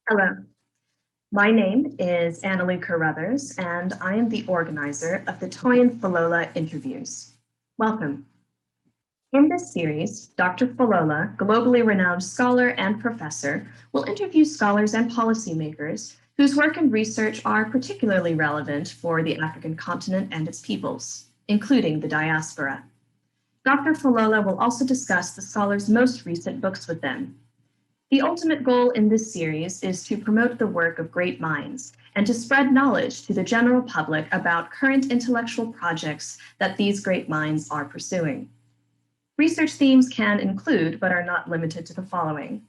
Hello, my name is Annalie Carruthers, and I am the organizer of the Toyin Falola interviews. Welcome. In this series, Dr. Falola, globally renowned scholar and professor, will interview scholars and policymakers whose work and research are particularly relevant for the African continent and its peoples, including the diaspora. Dr. Falola will also discuss the scholars' most recent books with them. The ultimate goal in this series is to promote the work of great minds and to spread knowledge to the general public about current intellectual projects that these great minds are pursuing. Research themes can include, but are not limited to, the following: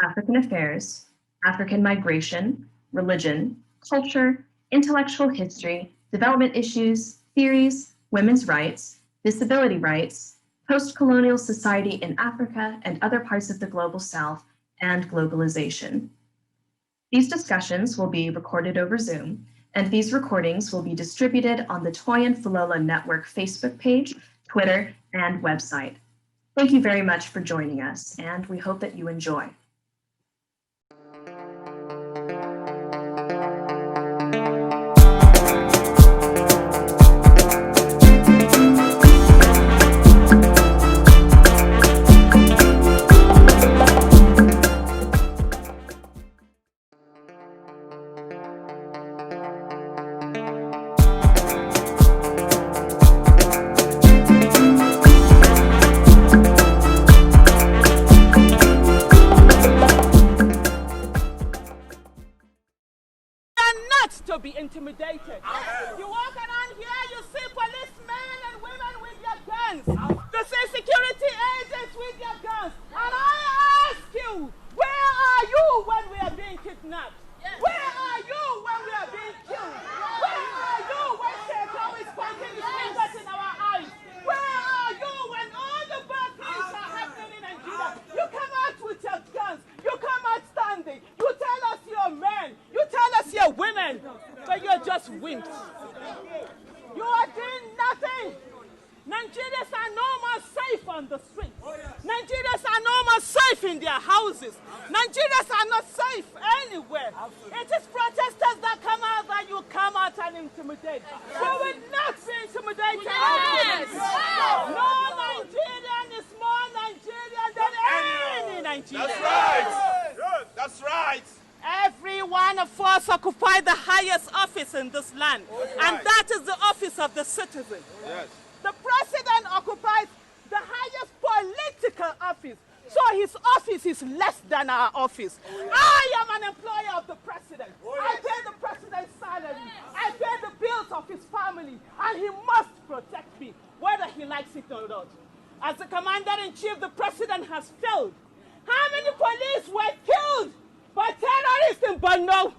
African affairs, African migration, religion, culture, intellectual history, development issues, theories, women's rights, disability rights, post-colonial society in Africa and other parts of the global South, and globalization. These discussions will be recorded over Zoom, and these recordings will be distributed on the Toyin Falola Network Facebook page, Twitter, and website. Thank you very much for joining us, and we hope that you enjoy. Be intimidated. You walk around here, you see policemen and women with their guns. You see security agents with their guns. And I ask you, where are you when we are being kidnapped? Where are you when we are being killed? Where are you when Satan is pointing his fingers in our eyes? Where are you when all the bad things are happening in Nigeria? You come out with your guns. You come out standing. You tell us you're men. You tell us you're women. But you're just wimps. You are doing nothing. Nigerians are no more safe on the streets. Nigerians are no more safe in their houses. Nigerians are not safe anywhere. It is protesters that come out that you come out and intimidate. We will not be intimidated. No Nigerian is more Nigerian than any Nigerian. That's right. Good. That's right. Every one of us occupy the highest office in this land, and that is the office of the citizen. Yes. The president occupies the highest political office, so his office is less than our office. I am an employer of the president. I pay the president's salary. I pay the bills of his family, and he must protect me, whether he likes it or not. As the commander-in-chief, the president has failed. How many police were killed by terrorists in Borno?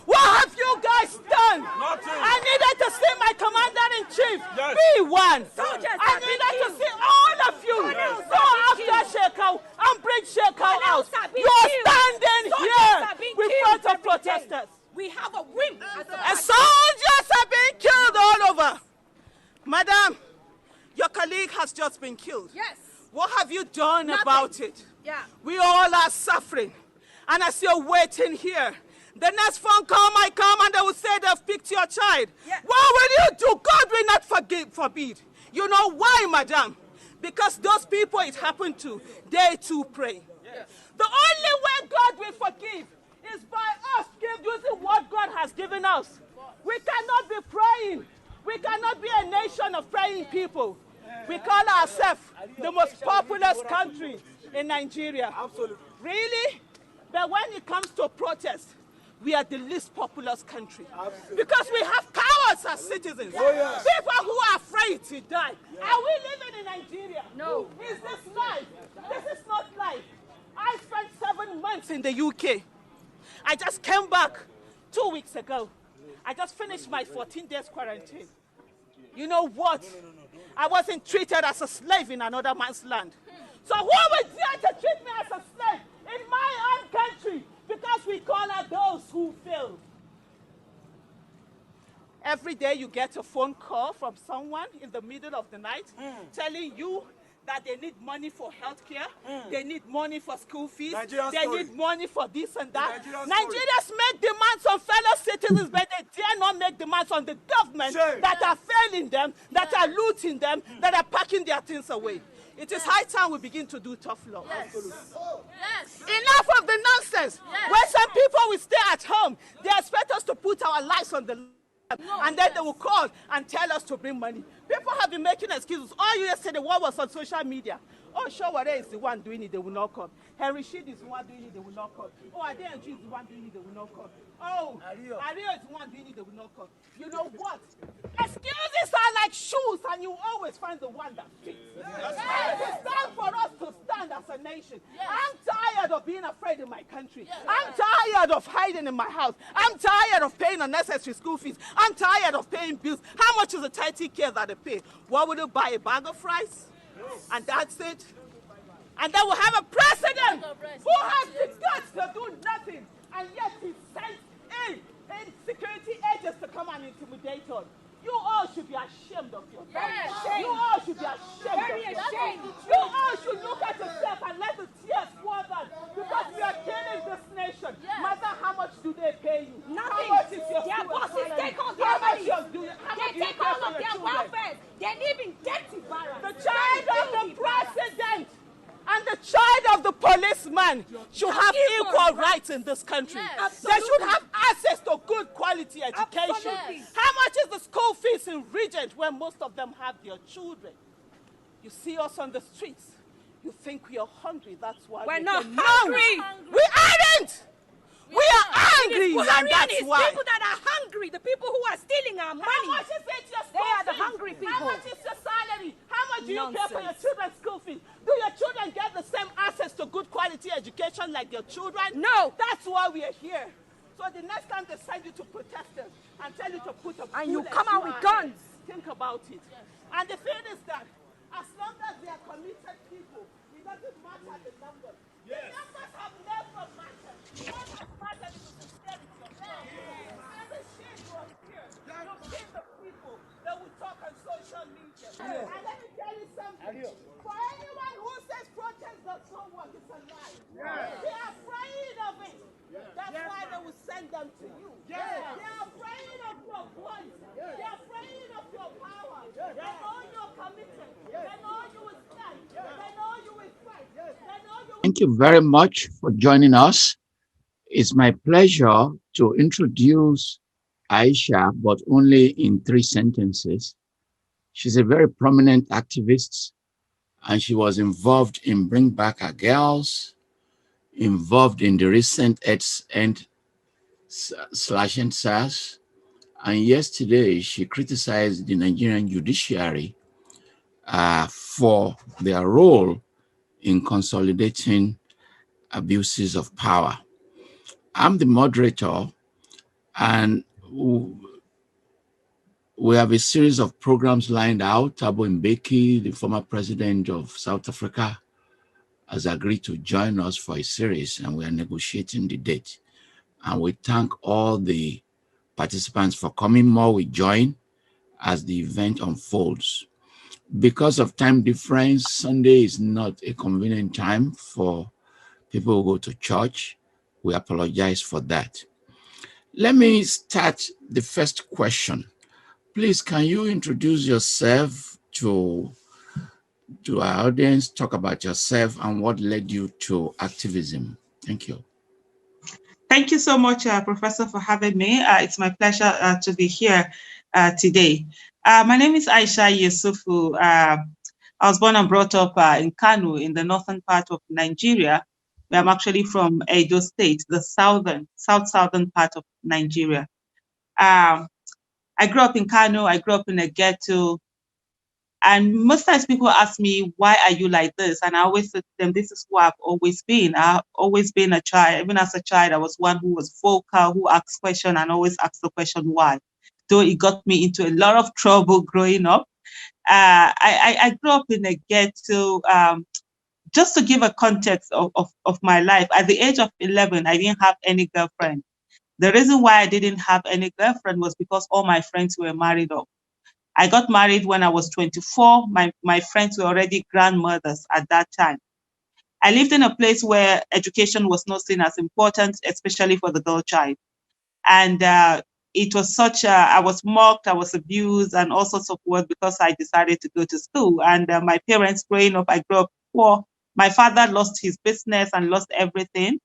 What have you guys done? Nothing. I needed to see my commander-in-chief Yes. be one. Soldiers I needed to see all of you go after Shekau and bring Shekau out. You're standing here with front of protesters. We have a win. And soldiers are being killed all over. Madam, your colleague has just been killed. Yes. What have you done Nothing. about it? Yeah. We all are suffering. And as you're waiting here, the next phone call might come and they will say they've picked your child. Yeah. What will you do? God will not forbid. You know why, madam? Because those people it happened to, they too pray. Yes. The only way God will forgive is by us using what God has given us. We cannot be praying. We cannot be a nation of praying people. We call ourselves the most populous country in Nigeria. Absolutely. Really? But when it comes to protest, we are the least populous country. Absolutely. Because we have cowards as citizens. Oh, yes. People who are afraid to die. Are we living in Nigeria? No. Is this life? This is not life. I spent 7 months in the UK. I just came back 2 weeks ago. I just finished my 14 days quarantine. You know what? I wasn't treated as a slave in another man's land. So who would dare to treat me as a slave in my own country? Because we call out those who failed. Every day you get a phone call from someone in the middle of the night telling you that they need money for healthcare, they need money for school fees, Nigerian they story. need money for this and that. Nigerian Nigerians make demands on fellow citizens, but they dare not make demands on the government Shame. that are failing them, that are looting them, that are packing their things away. It is high time we begin to do tough law. Enough of the nonsense. When some people will stay at home, they expect us to put our lives on the line. And then they will call and tell us to bring money. People have been making excuses. All you yesterday, what was on social media? Oh, Shawara is the one doing it, they will not come. Henry Sheed is the one doing it, they will not come. Oh, Adeyanju is the one doing it, they will not come. Oh, Ario is the one doing it, they will not come. You know what? Excuses are like shoes, and you always find the one that fits. It is time for us to stand as a nation. I'm tired of being afraid in my country. I'm tired of hiding in my house. I'm tired of paying unnecessary school fees. I'm tired of paying bills. How much is the 30K that they pay? What would you buy, a bag of rice? And that's it. And then we'll have a president who has the guts to do nothing, and yet he sends in security agents to come and intimidate us. You all should be ashamed of yourself. You all should be ashamed of yourself. You all should look at yourself and let the tears pour down, because we are killing this nation. Matter how much do they pay you? Nothing. How much is your Their school bosses salary? take all How their much money. you They take pay all for of your their children? welfare. They live in dirty barracks. The child of the president and the child of the policeman should have equal rights in this country. They should have access to good quality education. Absolutely. How much is the school fees in Regent, where most of them have their children? You see us on the streets, you think we are hungry, that's why We're we not say, hungry. No, we aren't! We are angry, and that's Buharian is why. people that are hungry, the people who are stealing our money. How much is it your school They are the fees? hungry How people. much is your salary? How much do you pay for your Nonsense. children's school fees? Do your children get the same access to good quality education like your children? No. That's why we are here. So the next time they send you to protesters and tell you to put a And you bullet come out to with our guns. heads, think about it. And the thing is that as long as they are committed people, it doesn't matter the numbers. The numbers have never mattered. What has mattered is the sincerity of God. And the shit was here. You've seen the people that will talk on social media. And let me tell you something. For anyone who says protest does not work, it's a lie. They are afraid of it. That's why they will send them to you. They are afraid of your voice. They are afraid of your power. They know you're committed. They know you will stand. They know you will fight. They know you will. Thank you very much for joining us. It's my pleasure to introduce Aisha, but only in 3 sentences. She's a very prominent activist, and she was involved in Bring Back Our Girls, involved in the recent end slashing SARS, and yesterday she criticized the Nigerian judiciary for their role in consolidating abuses of power. I'm the moderator, and we have a series of programs lined out. Thabo Mbeki, the former president of South Africa, has agreed to join us for a series, and we are negotiating the date. And we thank all the participants for coming. More will join as the event unfolds. Because of time difference, Sunday is not a convenient time for people who go to church. We apologize for that. Let me start the first question. Please, can you introduce yourself to our audience, talk about yourself and what led you to activism? Thank you. Thank you so much, Professor, for having me. It's my pleasure to be here today. My name is Aisha Yesufu. I was born and brought up in Kano, in the northern part of Nigeria. I'm actually from Edo State, the southern part of Nigeria. I grew up in Kano. I grew up in a ghetto. And most times people ask me, why are you like this? And I always say to them, this is who I've always been. I've always been a child. Even as a child, I was one who was vocal, who asked questions and always asked the question, why? Though it got me into a lot of trouble growing up. I grew up in a ghetto. Just to give a context of my life, at the age of 11, I didn't have any girlfriend. The reason why I didn't have any girlfriend was because all my friends were married off. I got married when I was 24. My friends were already grandmothers at that time. I lived in a place where education was not seen as important, especially for the girl child. And it was I was mocked, I was abused, and all sorts of words because I decided to go to school. And my parents growing up, I grew up poor. My father lost his business and lost everything.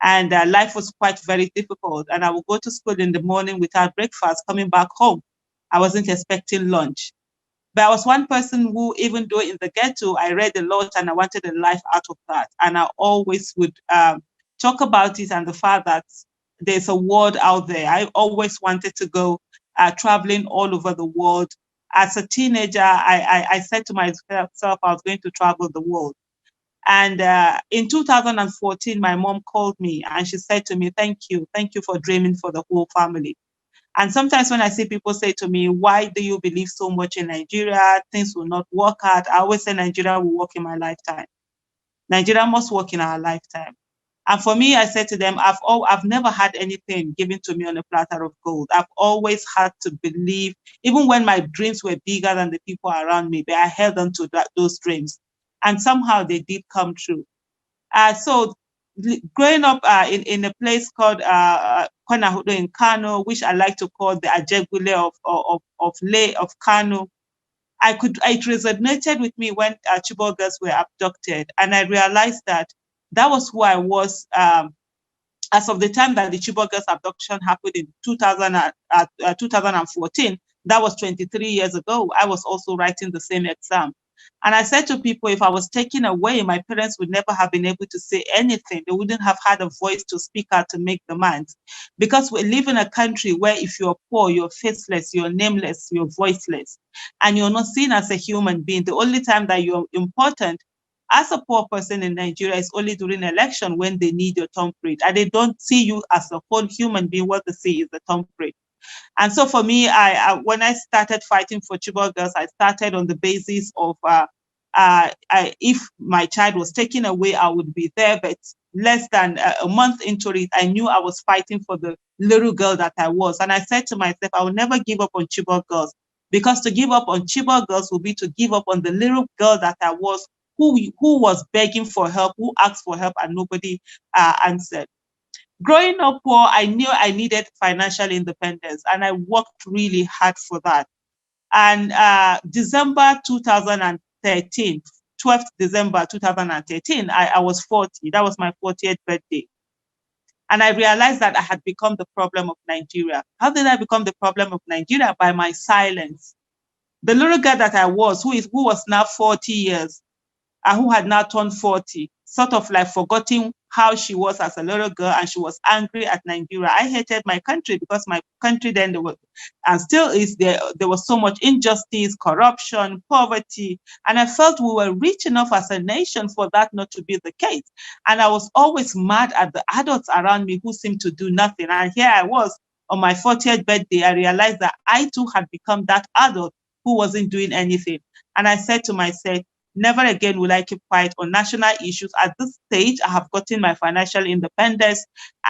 And life was quite very difficult. And I would go to school in the morning without breakfast, coming back home. I wasn't expecting lunch. But I was one person who, even though in the ghetto, I read a lot and I wanted a life out of that. And I always would talk about it and the fact that there's a world out there. I always wanted to go traveling all over the world. As a teenager, I said to myself I was going to travel the world. And in 2014, my mom called me and she said to me, thank you for dreaming for the whole family. And sometimes when I see people say to me, why do you believe so much in Nigeria? Things will not work out. I always say Nigeria will work in my lifetime. Nigeria must work in our lifetime. And for me, I said to them, I've never had anything given to me on a platter of gold. I've always had to believe, even when my dreams were bigger than the people around me, but I held on to those dreams. And somehow they did come true. So growing up in a place called Konahudo in Kano, which I like to call the Ajegule of Kano, it resonated with me when Chibok girls were abducted, and I realized that was who I was as of the time that the Chibok girls abduction happened in 2014. That was 23 years ago. I was also writing the same exam. And I said to people, if I was taken away, my parents would never have been able to say anything. They wouldn't have had a voice to speak out to make demands. Because we live in a country where if you're poor, you're faceless, you're nameless, you're voiceless, and you're not seen as a human being. The only time that you're important as a poor person in Nigeria is only during election when they need your thumbprint. And they don't see you as a whole human being. What they see is the thumbprint. And so for me, when I started fighting for Chibok girls, I started on the basis of if my child was taken away, I would be there. But less than a month into it, I knew I was fighting for the little girl that I was. And I said to myself, I will never give up on Chibok girls, because to give up on Chibok girls would be to give up on the little girl that I was, who was begging for help, who asked for help, and nobody answered. Growing up poor, I knew I needed financial independence, and I worked really hard for that. And December 2013, 12th December 2013, I was 40. That was my 40th birthday. And I realized that I had become the problem of Nigeria. How did I become the problem of Nigeria? By my silence. The little girl that I was, who was now 40 years, and who had now turned 40, sort of like forgetting how she was as a little girl, and she was angry at Nigeria. I hated my country because my country then, there was, and still is, there was so much injustice, corruption, poverty, and I felt we were rich enough as a nation for that not to be the case. And I was always mad at the adults around me who seemed to do nothing. And here I was on my 40th birthday, I realized that I too had become that adult who wasn't doing anything. And I said to myself, never again will I keep quiet on national issues. At this stage, I have gotten my financial independence,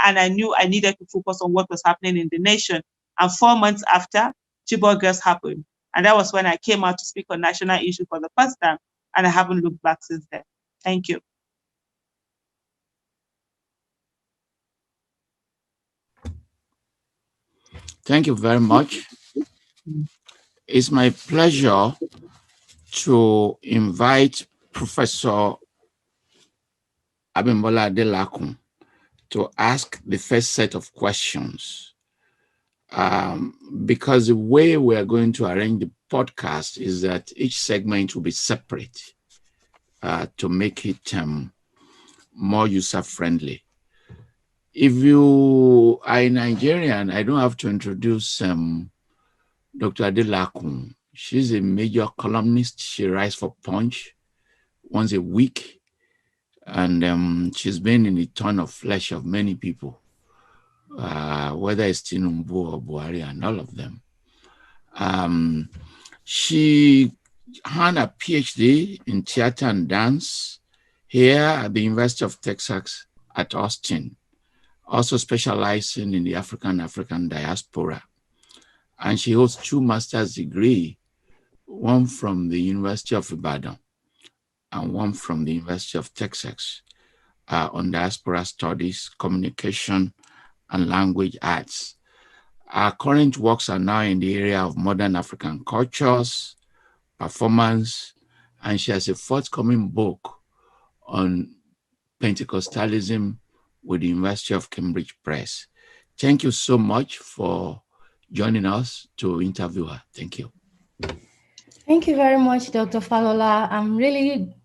and I knew I needed to focus on what was happening in the nation. And 4 months after, Chibok girls happened. And that was when I came out to speak on national issues for the first time, and I haven't looked back since then. Thank you. Thank you very much. It's my pleasure to invite Professor Abimbola Adelakun to ask the first set of questions. Because the way we're going to arrange the podcast is that each segment will be separate to make it more user-friendly. If you are a Nigerian, I don't have to introduce Dr. Adelakun. She's a major columnist. She writes for Punch once a week. And she's been in the ton of flesh of many people, whether it's Tinubu or Buhari and all of them. She earned a PhD in theater and dance here at the University of Texas at Austin, also specializing in the African diaspora. And she holds 2 master's degrees one from the University of Ibadan, and one from the University of Texas on diaspora studies, communication, and language arts. Our current works are now in the area of modern African cultures, performance, and she has a forthcoming book on Pentecostalism with the University of Cambridge Press. Thank you so much for joining us to interview her. Thank you. Thank you very much, Dr. Falola. I'm really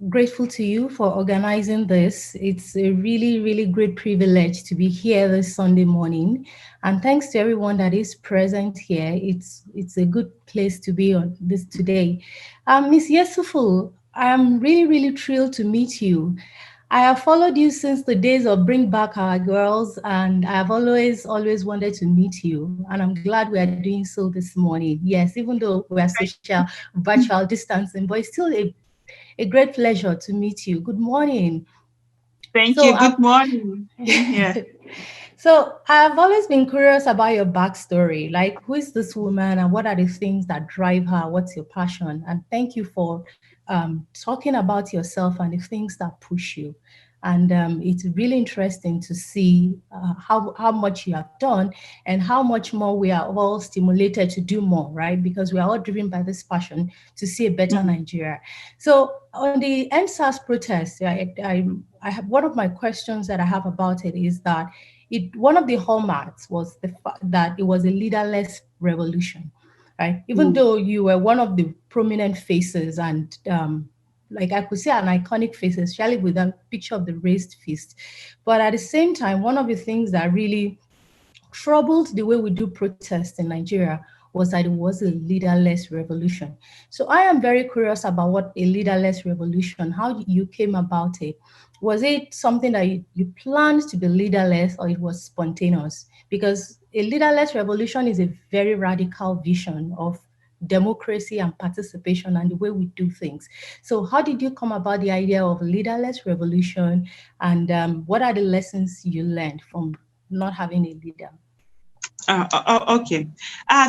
grateful to you for organizing this. It's a really, really great privilege to be here this Sunday morning. And thanks to everyone that is present here. It's a good place to be on this today. Ms. Yesufu, I'm really, really thrilled to meet you. I have followed you since the days of Bring Back Our Girls, and I've always wanted to meet you. And I'm glad we are doing so this morning. Yes, even though we are social, virtual distancing, but it's still a great pleasure to meet you. Good morning. Thank you. Good morning. Yeah. So I've always been curious about your backstory. Like, who is this woman and what are the things that drive her? What's your passion? And thank you for talking about yourself and the things that push you. And it's really interesting to see how much you have done and how much more we are all stimulated to do more, right? Because we are all driven by this passion to see a better Nigeria. So on the NSAS protest, I have one of my questions that I have about it is that one of the hallmarks was that it was a leaderless revolution, right? Even though you were one of the prominent faces and like I could say an iconic face, especially with a picture of the raised fist. But at the same time, one of the things that really troubled the way we do protests in Nigeria was that it was a leaderless revolution. So I am very curious about what a leaderless revolution, how you came about it. Was it something that you planned to be leaderless or it was spontaneous? Because a leaderless revolution is a very radical vision of democracy and participation and the way we do things. So how did you come about the idea of leaderless revolution, and what are the lessons you learned from not having a leader? Okay.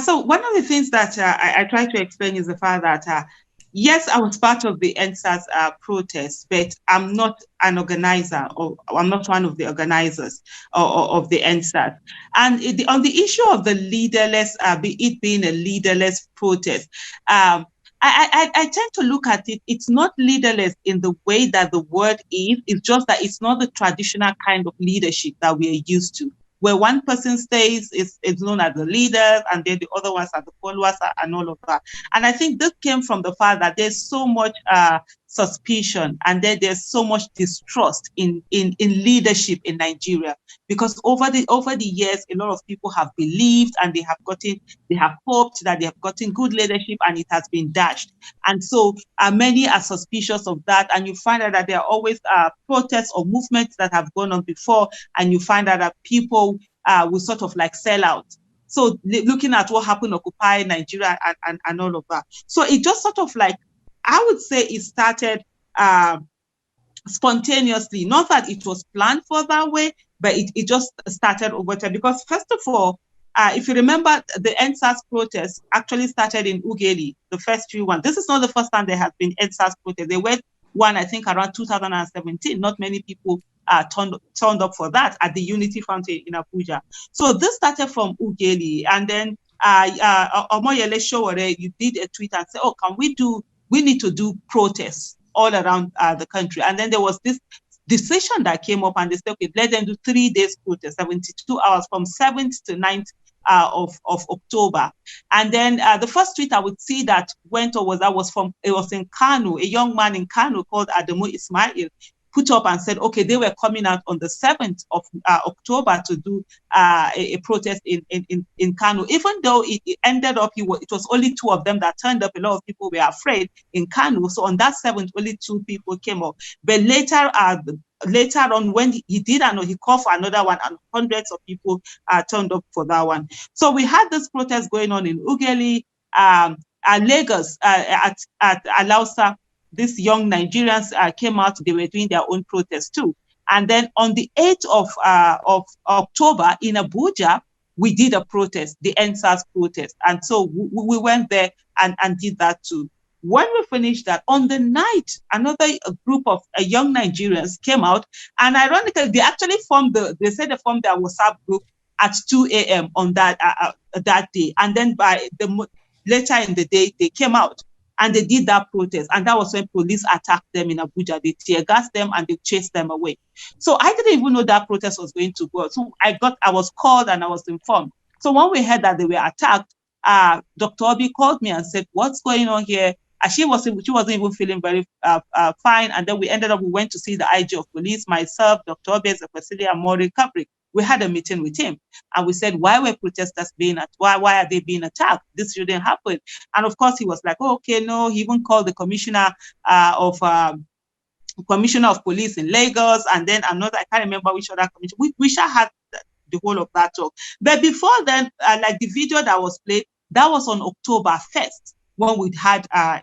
So one of the things that I try to explain is the fact that yes, I was part of the NSAS protest, but I'm not an organizer, or I'm not one of the organizers of the NSAS. And on the issue of the leaderless, it being a leaderless protest, I tend to look at it, it's not leaderless in the way that the word is, it's just that it's not the traditional kind of leadership that we are used to, where one person stays is known as the leader, and then the other ones are the followers and all of that. And I think this came from the fact that there's so much suspicion, and then there's so much distrust in leadership in Nigeria, because over the years, a lot of people have believed and they have hoped that they have gotten good leadership, and it has been dashed. And so many are suspicious of that, and you find out that there are always protests or movements that have gone on before, and you find out that people will sort of like sell out. So looking at what happened Occupy Nigeria and all of that. So it just sort of like, I would say it started spontaneously, not that it was planned for that way, but it just started over time. Because first of all, if you remember, the NSAS protest actually started in Ughelli, the first few ones. This is not the first time there has been NSAS protest. There were one, I think, around 2017. Not many people turned up for that at the Unity Fountain in Abuja. So this started from Ughelli, and then Omoyele Sowore, you did a tweet and said, "Oh, we need to do protests all around the country." And then there was this decision that came up, and they said, "Okay, let them do 3 days protest, 72 hours from 7th to 9th of October." And then the first tweet I would see that went over it was in Kano, a young man in Kano called Adamu Ismail put up and said, okay, they were coming out on the 7th of October to do a protest in Kano. Even though it ended up, it was only 2 of them that turned up. A lot of people were afraid in Kano. So on that 7th, only 2 people came up. But later on, when he did, he called for another one, and hundreds of people turned up for that one. So we had this protest going on in Ughelli, Lagos, at Alausa. These young Nigerians came out. They were doing their own protest too. And then on the 8th of October in Abuja, we did a protest, the NSAS protest. And so we went there and did that too. When we finished that, on the night, another group of young Nigerians came out, and ironically, they actually formed their WhatsApp group at 2 a.m. on that day. And then later in the day, they came out and they did that protest. And that was when police attacked them in Abuja. They tear gassed them and they chased them away. So I didn't even know that protest was going to go. So I was called and I was informed. So when we heard that they were attacked, Dr. Obi called me and said, "What's going on here?" She wasn't even feeling very fine. And then we went to see the IG of police, myself, Dr. Obi Ezekwesili, and Maureen Kabrik. We had a meeting with him and we said, why were protesters why are they being attacked? This shouldn't happen. And of course he was like, oh, okay, no. He even called the commissioner of police in Lagos, and then I can't remember which other commissioner. We shall have the whole of that talk. But before then, like the video that was played, that was on October 1st when we had a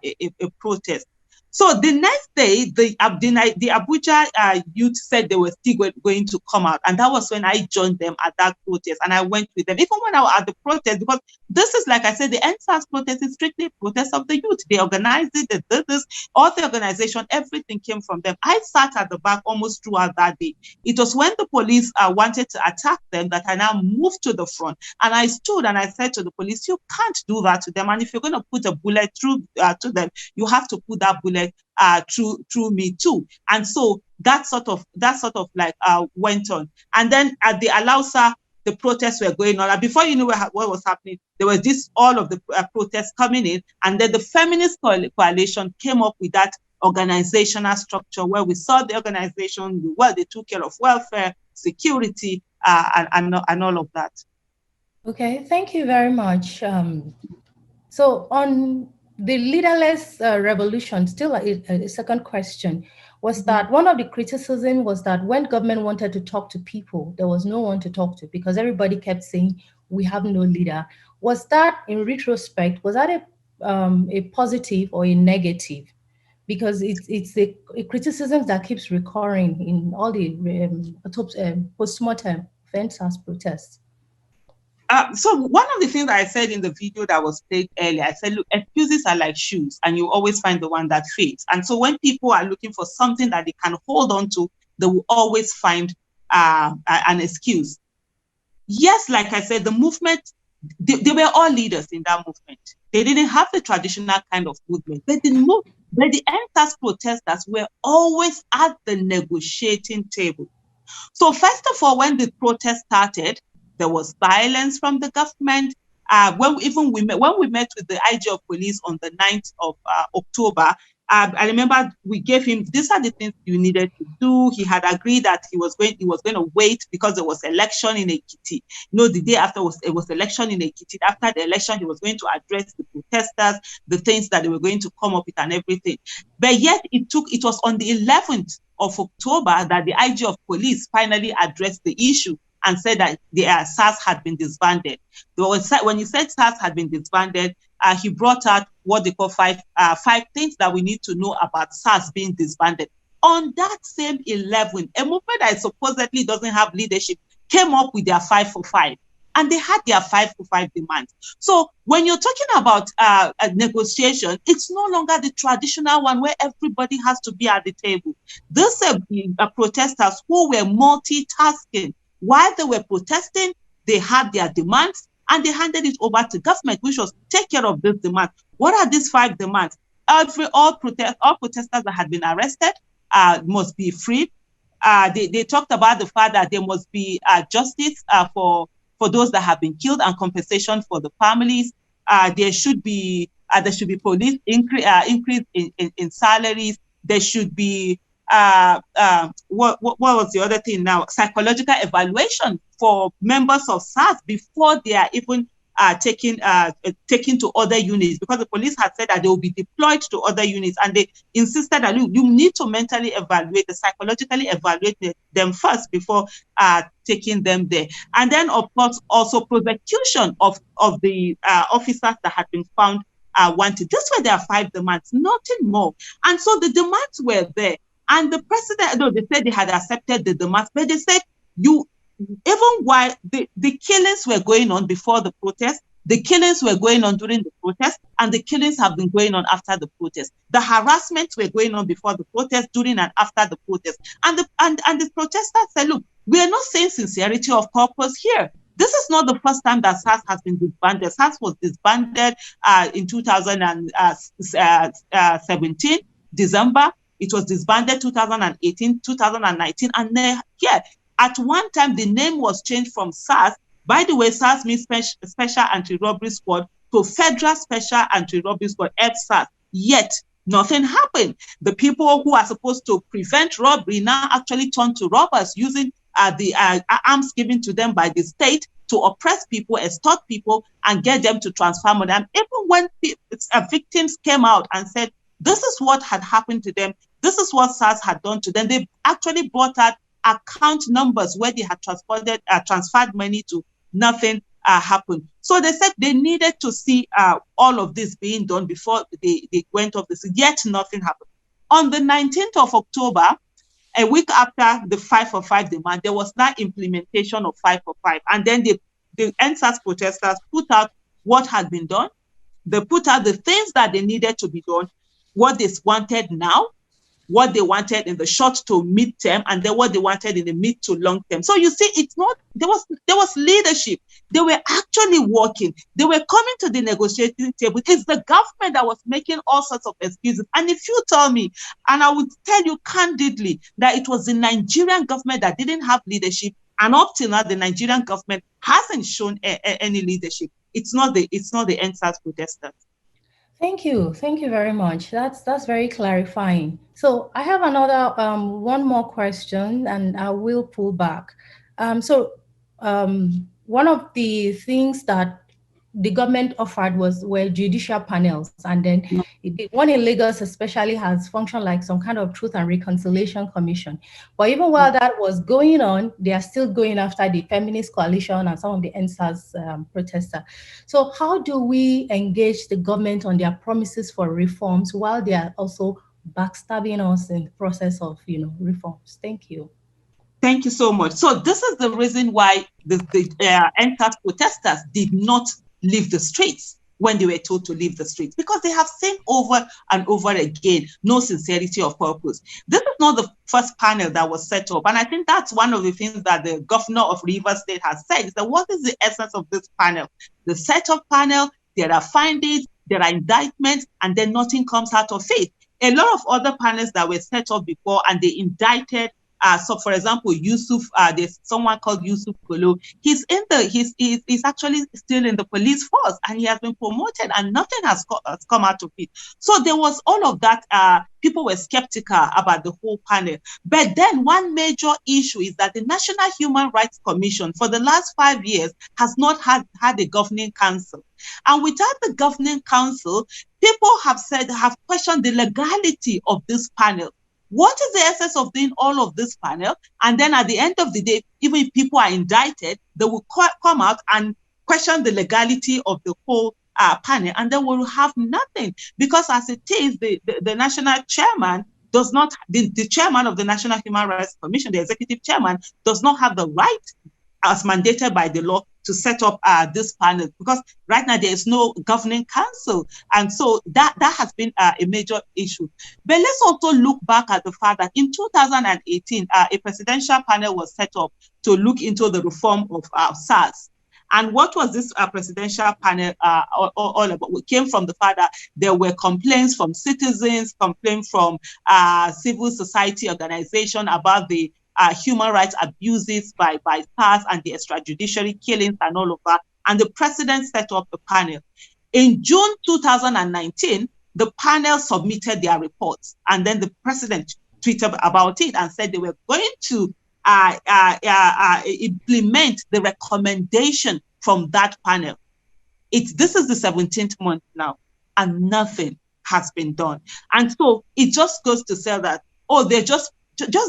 protest. So the next day, the Abuja youth said they were still going to come out. And that was when I joined them at that protest. And I went with them, even when I was at the protest, because this is, like I said, the NSAS protest is strictly a protest of the youth. They organized it, they did this, all the organization, everything came from them. I sat at the back almost throughout that day. It was when the police wanted to attack them that I now moved to the front. And I stood and I said to the police, you can't do that to them. And if you're going to put a bullet through to them, you have to put that bullet through me too. And so that sort of like went on. And then at the Alausa, the protests were going on. And before you knew what was happening, there was all of the protests coming in. And then the feminist coalition came up with that organizational structure where we saw the organization, they took care of welfare, security, and all of that. Okay, thank you very much. So on the leaderless revolution, still a second question, was that one of the criticism was that when government wanted to talk to people, there was no one to talk to because everybody kept saying, we have no leader. Was that, in retrospect, was that a positive or a negative? Because it's a criticism that keeps recurring in all the post-mortem NSAS protests. So one of the things that I said in the video that was played earlier, I said, look, excuses are like shoes and you always find the one that fits. And so when people are looking for something that they can hold on to, they will always find an excuse. Yes, like I said, the movement, they were all leaders in that movement. They didn't have the traditional kind of movement. But the NSAS protesters were always at the negotiating table. So first of all, when the protest started, there was silence from the government. When we met with the IG of police on the 9th of October, I remember we gave him, these are the things you needed to do. He had agreed that he was going to wait because there was election in Ekiti. The day after it was election in Ekiti. After the election, he was going to address the protesters, the things that they were going to come up with and everything. But yet it was on the 11th of October that the IG of police finally addressed the issue and said that the SARS had been disbanded. When he said SARS had been disbanded, he brought out what they call five things that we need to know about SARS being disbanded. On that same 11, a movement that supposedly doesn't have leadership came up with their 5 for 5. And they had their 5 for 5 demands. So when you're talking about a negotiation, it's no longer the traditional one where everybody has to be at the table. These are protesters who were multitasking. While they were protesting, they had their demands and they handed it over to government, which was take care of these demands. What are these 5 demands? All protesters that had been arrested must be freed. They talked about the fact that there must be justice for those that have been killed and compensation for the families. There should be police increase in salaries. There should be what was the other thing now? Psychological evaluation for members of SARS before they are even taken to other units, because the police had said that they will be deployed to other units, and they insisted that you need to mentally evaluate, psychologically evaluate them first before taking them there. And then, of course, also prosecution of the officers that had been found wanted. These were their 5 demands, nothing more. And so the demands were there. And the president, they said they had accepted the demands, but they said, even while the killings were going on before the protest, the killings were going on during the protest, and the killings have been going on after the protest. The harassments were going on before the protest, during and after the protest. And the protesters said, look, we are not saying sincerity of purpose here. This is not the first time that SARS has been disbanded. SARS was disbanded in 2017, December. It was disbanded 2018, 2019, and here, at one time, the name was changed from SARS. By the way, SARS means Special Anti-Robbery Squad to Federal Special Anti-Robbery Squad, FSARS. Yet, nothing happened. The people who are supposed to prevent robbery now actually turn to robbers using the arms given to them by the state to oppress people, extort people, and get them to transfer money. And even when victims came out and said, this is what had happened to them, this is what SARS had done to them, they actually brought out account numbers where they had transferred money to. Nothing happened. So they said they needed to see all of this being done before they went off this, yet nothing happened. On the 19th of October, a week after the 5 for 5 demand, there was now implementation of 5 for 5. And then the NSAS protesters put out what had been done. They put out the things that they needed to be done, what they wanted now, what they wanted in the short to mid-term, and then what they wanted in the mid to long term. So you see, it's not, there was leadership. They were actually working. They were coming to the negotiating table. It's the government that was making all sorts of excuses. And if you tell me, and I would tell you candidly, that it was the Nigerian government that didn't have leadership, and up till now, the Nigerian government hasn't shown any leadership. It's not the NSAS protesters. Thank you very much. That's very clarifying. So I have another one more question, and I will pull back. One of the things that the government offered were judicial panels, and then the one in Lagos especially has functioned like some kind of Truth and Reconciliation Commission. But even while that was going on, they are still going after the Feminist Coalition and some of the NSAS protesters. So how do we engage the government on their promises for reforms while they are also backstabbing us in the process of reforms? Thank you. Thank you so much. So this is the reason why the NSAS protesters did not leave the streets when they were told to leave the streets, because they have seen over and over again no sincerity of purpose. This is not the first panel that was set up, and I think that's one of the things that the governor of Rivers State has said, is that what is the essence of this panel? The set-up panel, there are findings, there are indictments, and then nothing comes out of it. A lot of other panels that were set up before, and they indicted. So, for example, Yusuf, there's someone called Yusuf Kolo. He's actually still in the police force, and he has been promoted, and nothing has come out of it. So there was all of that. People were skeptical about the whole panel. But then one major issue is that the National Human Rights Commission for the last 5 years has not had a governing council. And without the governing council, people have questioned the legality of this panel. What is the essence of doing all of this panel? And then at the end of the day, even if people are indicted, they will come out and question the legality of the whole panel, and then we'll have nothing. Because as it is, the national chairman does not, the chairman of the National Human Rights Commission, the executive chairman, does not have the right, as mandated by the law, to set up this panel, because right now there is no governing council, and so that has been a major issue. But let's also look back at the fact that in 2018, a presidential panel was set up to look into the reform of SARS. And what was this presidential panel all about? It came from the fact that there were complaints from citizens, complaints from civil society organization about the human rights abuses by SARS and the extrajudiciary killings and all of that. And the president set up a panel. In June 2019, the panel submitted their reports, and then the president tweeted about it and said they were going to implement the recommendation from that panel. This is the 17th month now, and nothing has been done. And so it just goes to say that, they're just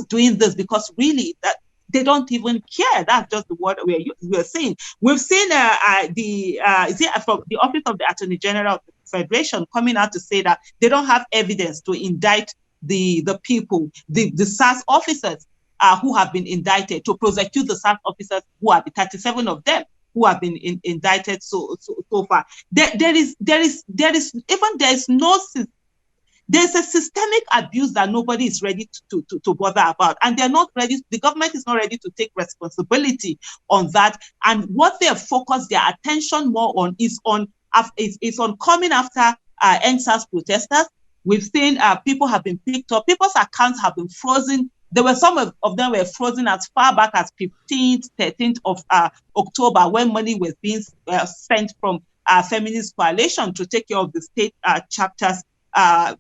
doing this because really that they don't even care. That's just what we're saying. We've seen from the Office of the Attorney General of the Federation coming out to say that they don't have evidence to indict the people, the SARS officers. who have been indicted to prosecute the SARS officers who have 37 of them who have been indicted so far. There's a systemic abuse that nobody is ready to bother about, and they're not ready. The government is not ready to take responsibility on that. And what they have focused their attention more on is on coming after NSAS protesters. We've seen people have been picked up, people's accounts have been frozen. There were some of them were frozen as far back as 15th, 13th of October, when money was being spent from Feminist Coalition to take care of the state chapters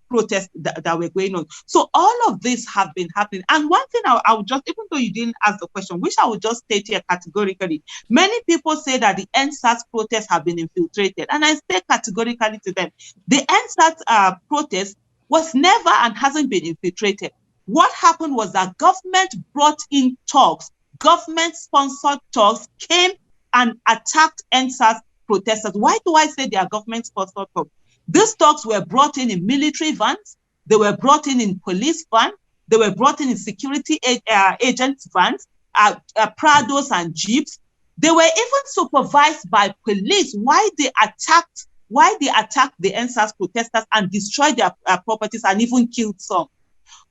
protests that were going on. So all of this have been happening. And one thing I would just, even though you didn't ask the question, which I would just state here categorically, many people say that the NSAS protests have been infiltrated. And I say categorically to them, the NSAS protest was never and hasn't been infiltrated. What happened was that government brought in talks, government-sponsored talks came and attacked NSAS protesters. Why do I say they are government-sponsored talks? These talks were brought in military vans, they were brought in police vans, they were brought in security agents vans, Prados and Jeeps. They were even supervised by police. Why they attacked the NSAS protesters and destroyed their properties and even killed some.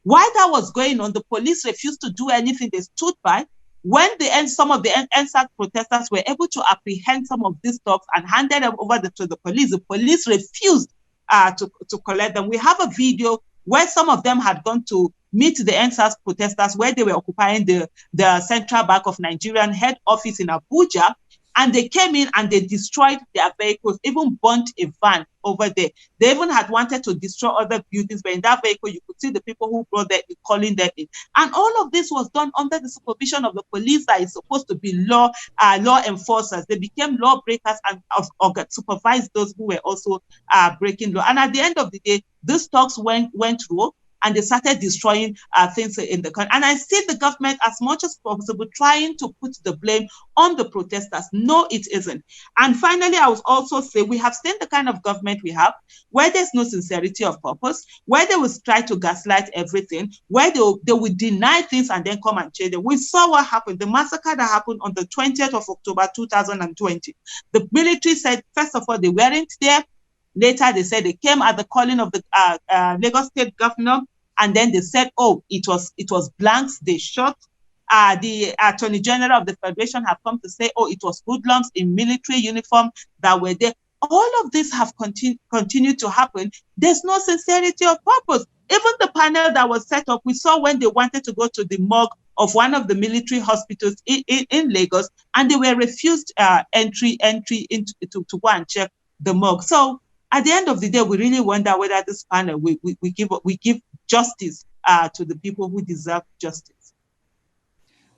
While that was going on, the police refused to do anything. They stood by. When some of the NSAS protesters were able to apprehend some of these thugs and handed them over to the police refused to collect them. We have a video where some of them had gone to meet the NSAS protesters, where they were occupying the Central Bank of Nigerian head office in Abuja. And they came in and they destroyed their vehicles, even burnt a van over there. They even had wanted to destroy other buildings, but in that vehicle, you could see the people who brought them, calling them in. And all of this was done under the supervision of the police that is supposed to be law enforcers. They became lawbreakers and supervised those who were also breaking law. And at the end of the day, these talks went through, and they started destroying things in the country. And I see the government, as much as possible, trying to put the blame on the protesters. No, it isn't. And finally, I would also say we have seen the kind of government we have, where there's no sincerity of purpose, where they will try to gaslight everything, where they will deny things and then come and change them. We saw what happened, the massacre that happened on the 20th of October, 2020. The military said, first of all, they weren't there. Later, they said they came at the calling of the Lagos State governor, and then they said, "Oh, it was blanks." They shot. The Attorney General of the Federation have come to say, "Oh, it was hoodlums in military uniform that were there." All of this have continued to happen. There's no sincerity of purpose. Even the panel that was set up, we saw when they wanted to go to the morgue of one of the military hospitals in Lagos, and they were refused entry into to go and check the morgue. So at the end of the day, we really wonder whether this panel we give justice to the people who deserve justice.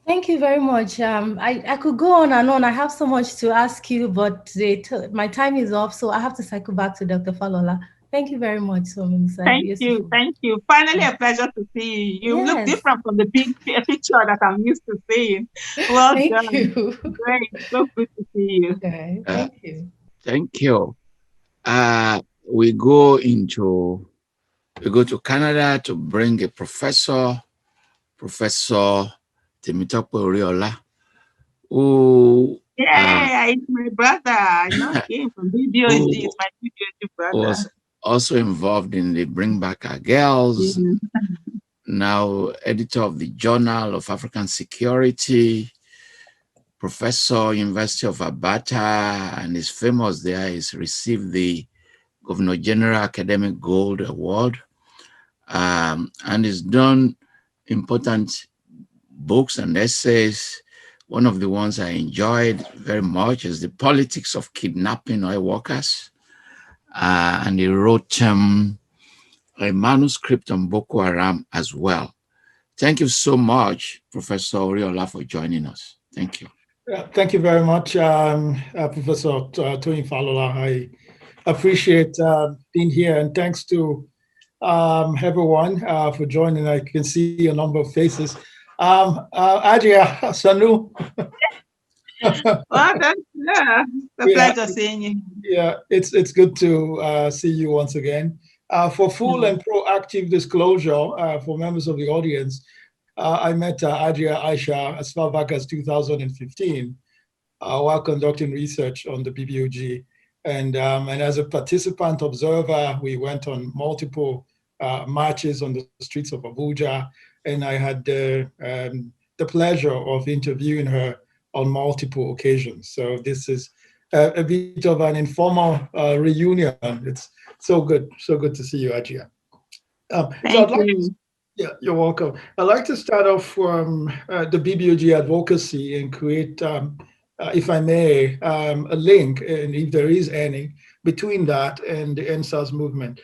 Thank you very much. I could go on and on. I have so much to ask you, but my time is off, so I have to cycle back to Dr. Falola. Thank you very much, Thank you. Finally, a pleasure to see you. You look different from the big picture that I'm used to seeing. Well Thank done. you. Great. So good to see you. Okay. Thank you. Thank you. We go to Canada to bring a Professor Temitope Oriola, who it's my brother. I know him from video. It's my video brother. Was also involved in the Bring Back Our Girls. Now editor of the Journal of African Security, professor, University of Alberta, and is famous there. He's received the Governor General Academic Gold Award, and has done important books and essays. One of the ones I enjoyed very much is The Politics of Kidnapping Oil Workers, and he wrote a manuscript on Boko Haram as well. Thank you so much, Professor Oriola, for joining us. Thank you. Thank you very much, Professor Toyin Falola. I appreciate being here, and thanks to everyone for joining. I can see a number of faces. Adria, Sanu. Well, it's a pleasure seeing you. Yeah, it's good to see you once again. For full and proactive disclosure for members of the audience, I met Adria Aisha as far back as 2015 while conducting research on the BBOG. And as a participant observer, we went on multiple marches on the streets of Abuja, and I had the pleasure of interviewing her on multiple occasions. So this is a bit of an informal reunion. It's so good to see you, Adria. Thank you. Yeah, you're welcome. I'd like to start off from the BBOG advocacy and create, if I may, a link, and if there is any, between that and the NSAS movement.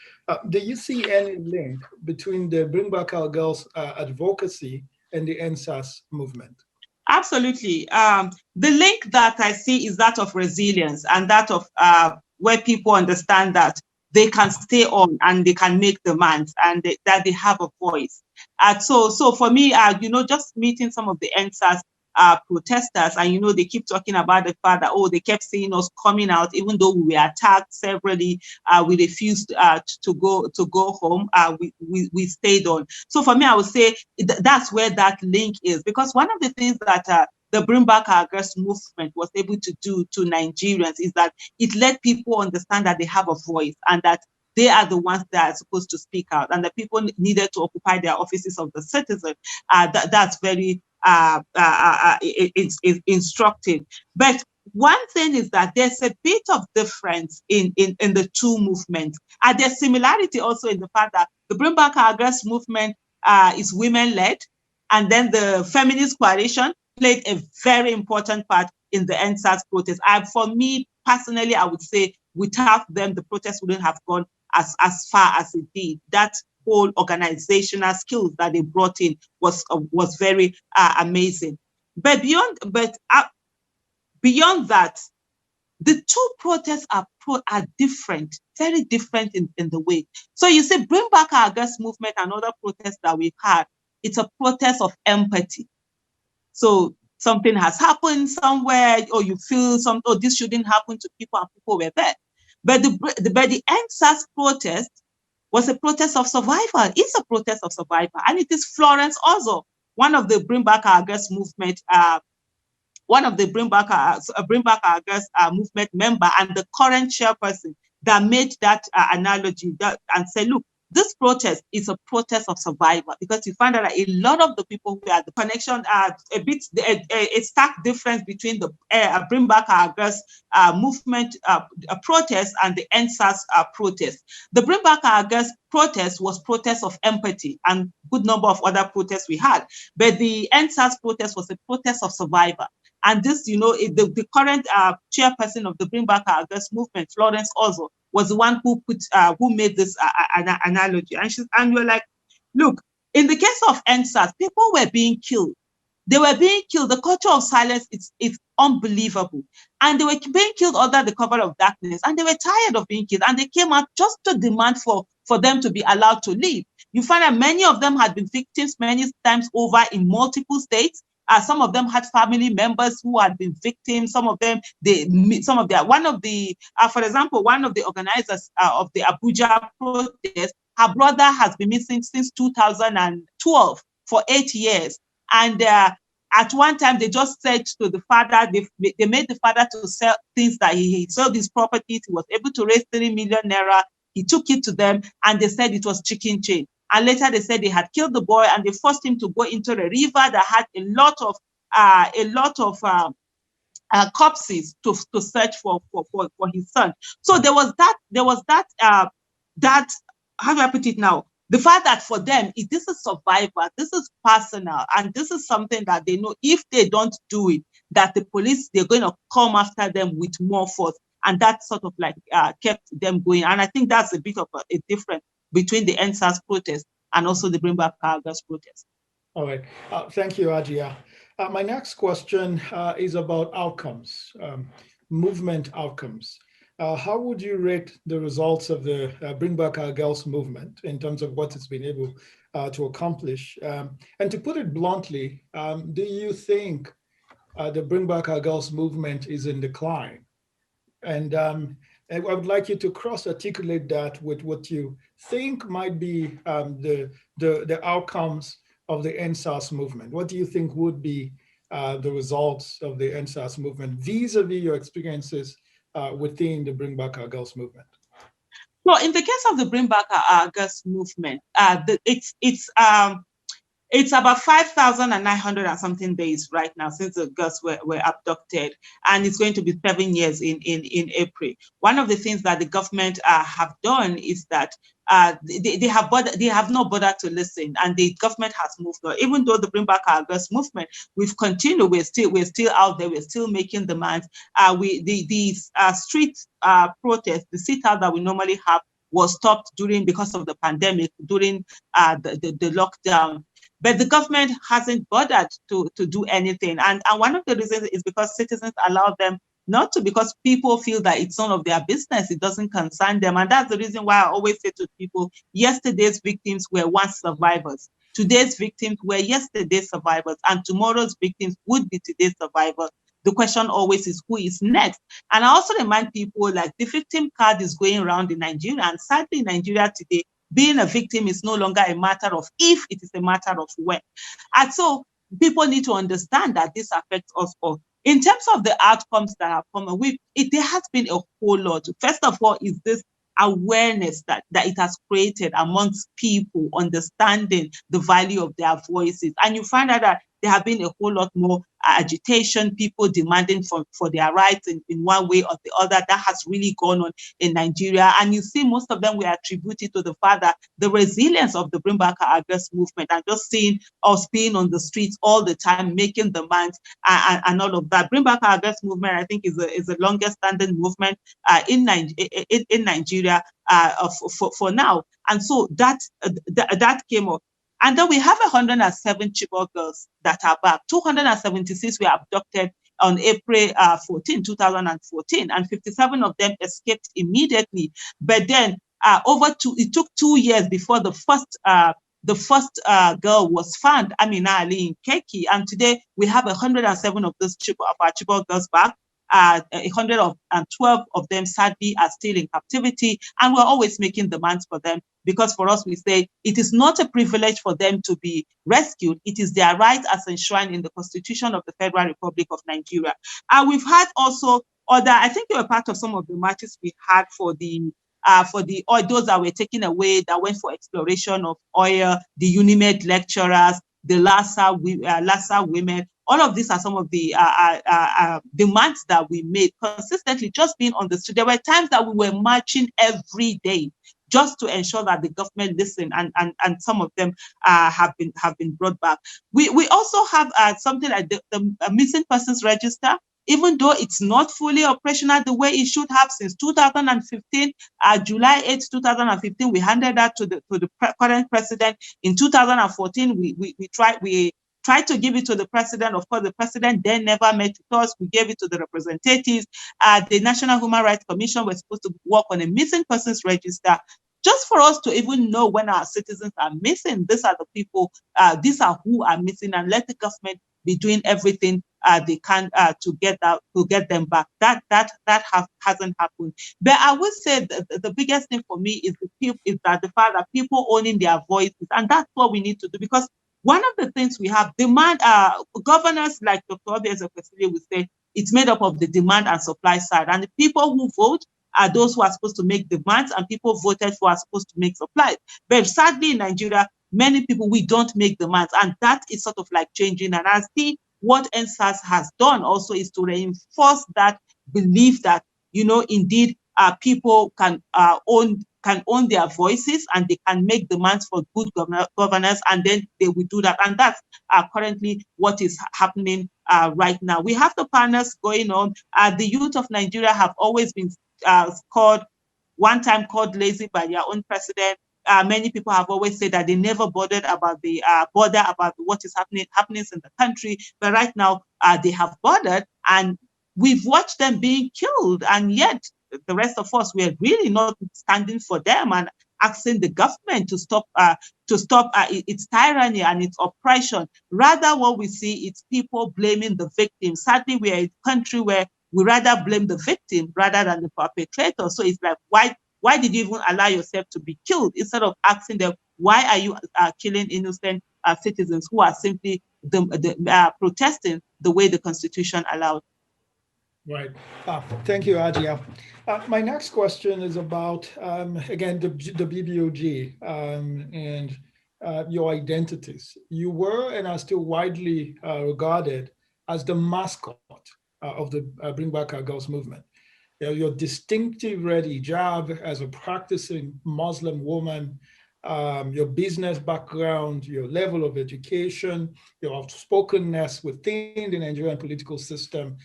Do you see any link between the Bring Back Our Girls advocacy and the NSAS movement? Absolutely. The link that I see is that of resilience, and that of where people understand that they can stay on and they can make demands, and that they have a voice. So for me, just meeting some of the NSAS protesters, and they keep talking about the fact that, they kept seeing us coming out, even though we were attacked severally. We refused to go home. We stayed on. So for me, I would say that's where that link is, because one of the things that the Bring Back Our Girls movement was able to do to Nigerians is that it let people understand that they have a voice, and that they are the ones that are supposed to speak out, and the people needed to occupy their offices of the citizen. That's very it's instructive. But one thing is that there's a bit of difference in the two movements. There's similarity also in the fact that the Bring Back Our Girls movement is women-led, and then the Feminist Coalition played a very important part in the NSAS protest. For me personally, I would say without them, the protest wouldn't have gone as far as it did. That whole organizational skills that they brought in was very amazing. But beyond that, the two protests are different, very different in the way. So you say Bring Back Our Girls movement and other protests that we've had, it's a protest of empathy. So something has happened somewhere, or you feel this shouldn't happen to people, and people were there. But the NSAS protest was a protest of survival. It's a protest of survival. And it is Florence also, one of the Bring Back Our Girls movement, one of the Bring Back Our Girls movement member, and the current chairperson that made that analogy and said, look, this protest is a protest of survival, because you find out that a lot of the people who are the connection are a stark difference between the Bring Back Our Girls movement protest and the NSAS protest. The Bring Back Our Girls protest was protest of empathy, and good number of other protests we had. But the NSAS protest was a protest of survival. And this, the current chairperson of the Bring Back Our Girls movement, Florence also, was the one who made this analogy. And you're like, look, in the case of NSAS, people were being killed. They were being killed. The culture of silence is unbelievable. And they were being killed under the cover of darkness. And they were tired of being killed. And they came out just to demand for them to be allowed to live. You find that many of them had been victims many times over in multiple states. Some of them had family members who had been victims. Some of them, for example, one of the organizers of the Abuja protest, her brother has been missing since 2012 for 8 years. And at one time, they just said to the father, they made the father to sell things that he sold his properties. He was able to raise 3 million naira. He took it to them, and they said it was chicken chain. And later they said they had killed the boy, and they forced him to go into the river that had a lot of corpses to search for his son. So there was that how do I put it now? The fact that for them, this is survival, this is personal, and this is something that they know if they don't do it, that the police, they're going to come after them with more force. And that sort of kept them going. And I think that's a bit of a difference between the NSAS protest and also the Bring Back Our Girls protest. All right. Thank you, Adria. My next question is about outcomes, movement outcomes. How would you rate the results of the Bring Back Our Girls movement in terms of what it's been able to accomplish? And to put it bluntly, do you think the Bring Back Our Girls movement is in decline? And I would like you to cross-articulate that with what you think might be the outcomes of the NSAS movement? What do you think would be the results of the NSAS movement vis-a-vis your experiences within the Bring Back Our Girls movement? Well, in the case of the Bring Back Our Girls movement, it's about 5,900 and something days right now since the girls were abducted, and it's going to be 7 years in April. One of the things that the government have done is that they have not bothered to listen, and the government has moved on. Even though the Bring Back Our Girls movement, we've continued, we're still out there, we're still making demands. These street protests, the sit-out that we normally have, was stopped because of the pandemic, during the lockdown. But the government hasn't bothered to do anything. And one of the reasons is because citizens allow them not to, because people feel that it's none of their business, it doesn't concern them. And that's the reason why I always say to people, yesterday's victims were once survivors. Today's victims were yesterday's survivors, and tomorrow's victims would be today's survivors. The question always is, who is next? And I also remind people, like, the victim card is going around in Nigeria, and sadly in Nigeria today, being a victim is no longer a matter of if, it is a matter of when. And so people need to understand that this affects us all. In terms of the outcomes that have come, there has been a whole lot. First of all, is this awareness that it has created amongst people, understanding the value of their voices. And you find out that there have been a whole lot more agitation, people demanding for their rights in one way or the other. That has really gone on in Nigeria. And you see, most of them were attributed to the fact that the resilience of the Bring Back Our Girls movement, and just seeing us being on the streets all the time, making demands and all of that. Bring Back Our Girls movement, I think, is the longest standing movement in Nigeria for now. And so that came up. And then we have 107 Chibok girls that are back. 276 were abducted on April 14, 2014, and 57 of them escaped immediately. But then it took 2 years before the first girl was found, Amina Ali, in Keki. And today we have 107 of those Chibok girls back. 112 of them sadly are still in captivity, and we're always making demands for them, because for us, we say it is not a privilege for them to be rescued. It is their right as enshrined in the Constitution of the Federal Republic of Nigeria. And we've had also I think you were part of some of the marches we had for the oil, those that were taken away, that went for exploration of oil, the Unimed lecturers, the Lassa women. All of these are some of the demands that we made consistently, just being on the street. There were times that we were marching every day just to ensure that the government listened, and some of them have been brought back. We also have something like the missing persons register. Even though it's not fully operational the way it should have since 2015, July 8, 2015, we handed that to the current president. In 2014, we tried to give it to the president. Of course, the president then never met with us. We gave it to the representatives. The National Human Rights Commission was supposed to work on a missing persons register, just for us to even know when our citizens are missing. These are the people, these are who are missing, and let the government be doing everything they can to get them back. That hasn't happened. But I would say the biggest thing for me is that the fact that people owning their voices, and that's what we need to do. Because one of the things we have, governors like Dr. Obi Ezekwesili would say, it's made up of the demand and supply side, and the people who vote are those who are supposed to make demands, and people voted for are supposed to make supplies. But sadly, in Nigeria, many people, we don't make demands, and that is sort of like changing. And I see what NSAS has done also is to reinforce that belief that, indeed, people can own their voices, and they can make demands for good governance, and then they will do that. And that's currently what is happening right now. We have the panels going on. The youth of Nigeria have always been one time called lazy by their own president. Many people have always said that they never bothered about what is happening in the country, but right now they have bothered, and we've watched them being killed, and yet the rest of us, we are really not standing for them and asking the government to stop its tyranny and its oppression. Rather, what we see is people blaming the victim. Sadly, we are a country where we rather blame the victim rather than the perpetrator. So it's like, why did you even allow yourself to be killed? Instead of asking them, why are you killing innocent citizens who are simply protesting the way the Constitution allowed. Right. Thank you, Ajia. My next question is about, again, the BBOG and your identities. You were and are still widely regarded as the mascot of the Bring Back Our Girls movement. Your distinctive red hijab as a practicing Muslim woman, your business background, your level of education, your outspokenness within the Nigerian political system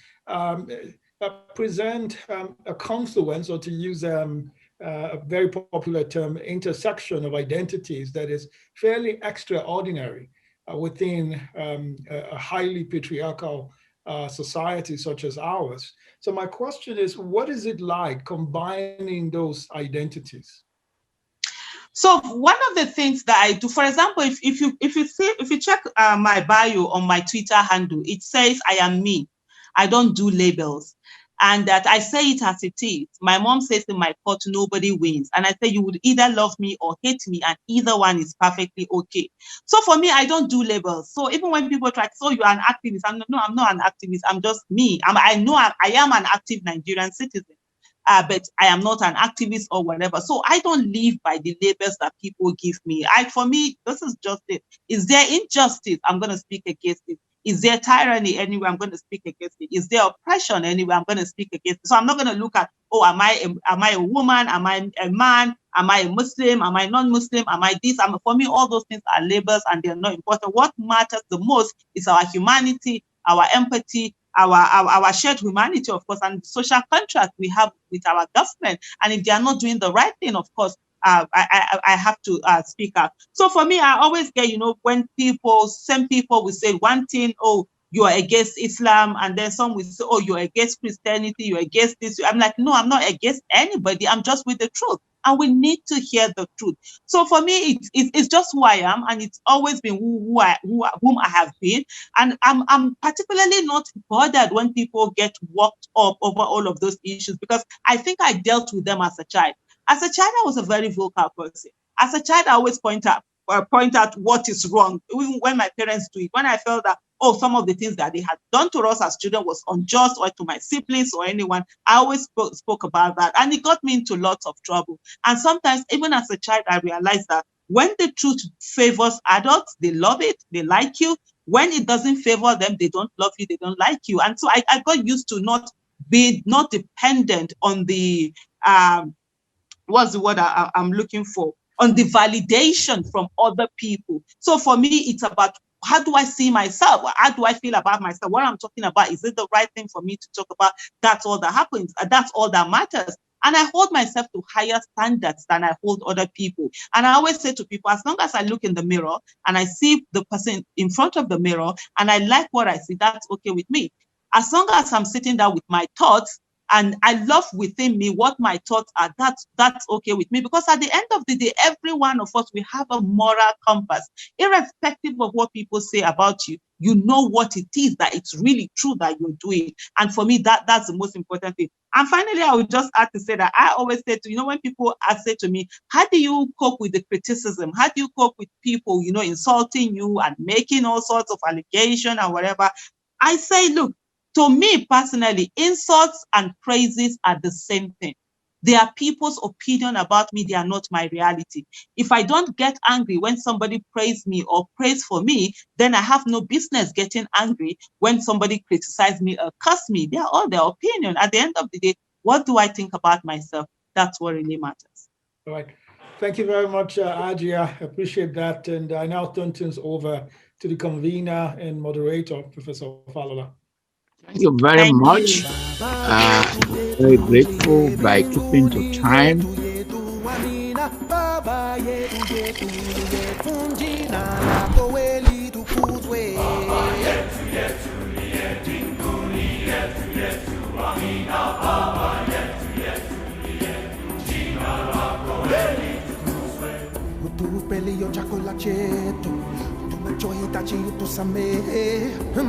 present a confluence, or to use a very popular term, intersection of identities that is fairly extraordinary within a highly patriarchal society such as ours. So my question is, what is it like combining those identities? So one of the things that I do, for example, if you check my bio on my Twitter handle, it says I am me. I don't do labels. And that I say it as it is. My mom says in my court, nobody wins. And I say you would either love me or hate me, and either one is perfectly okay. So for me, I don't do labels. So even when people try to say, oh, you're an activist, I'm not an activist. I'm just me. I know I am an active Nigerian citizen. But I am not an activist or whatever. So I don't live by the labels that people give me. For me, this is just it. Is there injustice? I'm going to speak against it. Is there tyranny anywhere? I'm going to speak against it. Is there oppression anywhere? I'm going to speak against it. So I'm not going to look at, oh, am I a woman? Am I a man? Am I a Muslim? Am I non-Muslim? Am I this? For me, all those things are labels and they're not important. What matters the most is our humanity, our empathy, our shared humanity, of course, and the social contract we have with our government. And if they are not doing the right thing, of course, I have to speak up. So for me, I always get, when some people will say one thing, oh, you are against Islam, and then some will say, oh, you're against Christianity, you're against this. I'm like, no, I'm not against anybody. I'm just with the truth. And we need to hear the truth. So for me, it's just who I am, and it's always been whom I have been. And I'm particularly not bothered when people get worked up over all of those issues, because I think I dealt with them as a child. As a child, I was a very vocal person. As a child, I always point out what is wrong, even when my parents do it. When I felt that, oh, some of the things that they had done to us as children was unjust, or to my siblings or anyone, I always spoke about that. And it got me into lots of trouble. And sometimes, even as a child, I realized that when the truth favors adults, they love it, they like you. When it doesn't favor them, they don't love you, they don't like you. And so I got used to not dependent on the, what's the word I'm looking for? On the validation from other people. So for me, it's about, how do I see myself? How do I feel about myself? What I'm talking about, is it the right thing for me to talk about? That's all that happens. That's all that matters. And I hold myself to higher standards than I hold other people. And I always say to people, as long as I look in the mirror and I see the person in front of the mirror and I like what I see, that's okay with me. As long as I'm sitting there with my thoughts, and I love within me what my thoughts are, that's okay with me. Because at the end of the day, every one of us, we have a moral compass. Irrespective of what people say about you, you know what it is that it's really true that you're doing. And for me, that's the most important thing. And finally, I would just add to say that I always say to, when people say to me, how do you cope with the criticism? How do you cope with people, insulting you and making all sorts of allegations and whatever? I say, look, to me personally, insults and praises are the same thing. They are people's opinion about me. They are not my reality. If I don't get angry when somebody praises me or prays for me, then I have no business getting angry when somebody criticizes me or curses me. They are all their opinion. At the end of the day, what do I think about myself? That's what really matters. All right. Thank you very much, Ajia. I appreciate that. And I now turn things over to the convener and moderator, Professor Falola. Thank you very much. Very grateful by keeping to time.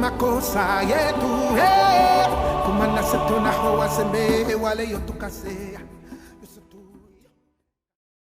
makosa yetu kumana setuna hoa sembe wale yotukase